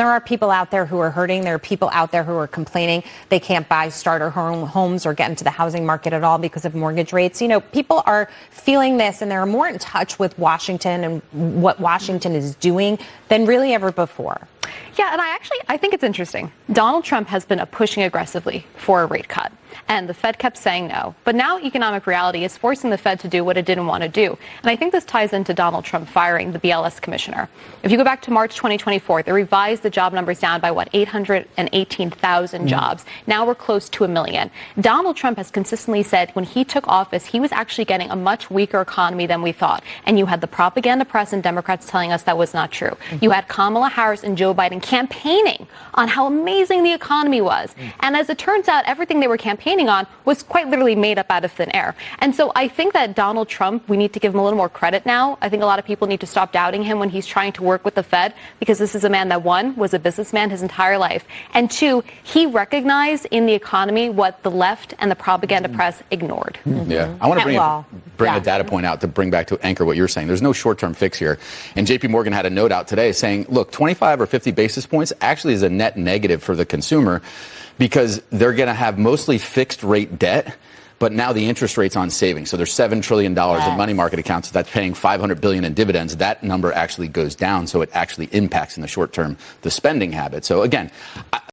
There are people out there who are hurting. There are people out there who are complaining they can't buy starter homes or get into the housing market at all because of mortgage rates. You know, people are feeling this, and they're more in touch with Washington and what Washington is doing than really ever before. Yeah, and I think it's interesting. Donald Trump has been pushing aggressively for a rate cut, and the Fed kept saying no. But now economic reality is forcing the Fed to do what it didn't want to do. And I think this ties into Donald Trump firing the BLS commissioner. If you go back to March 2024, they revised the job numbers down by, 818,000 jobs. Now we're close to 1 million. Donald Trump has consistently said when he took office, he was actually getting a much weaker economy than we thought. And you had the propaganda press and Democrats telling us that was not true. You had Kamala Harris and Joe Biden campaigning on how amazing the economy was. And as it turns out, everything they were campaigning on was quite literally made up out of thin air. And so I think that Donald Trump, we need to give him a little more credit now. I think a lot of people need to stop doubting him when he's trying to work with the Fed, because this is a man that, one, was a businessman his entire life, and two, he recognized in the economy what the left and the propaganda press ignored. Yeah. I want to bring a data point out to bring back to anchor what you're saying. There's no short-term fix here. And JP Morgan had a note out today saying, look, 25 or 50 basis points actually is a net negative for the consumer, because they're going to have mostly fixed rate debt, but now the interest rate's on savings. So there's $7 trillion in money market accounts that's paying $500 billion in dividends. That number actually goes down. So it actually impacts in the short term the spending habit. So again,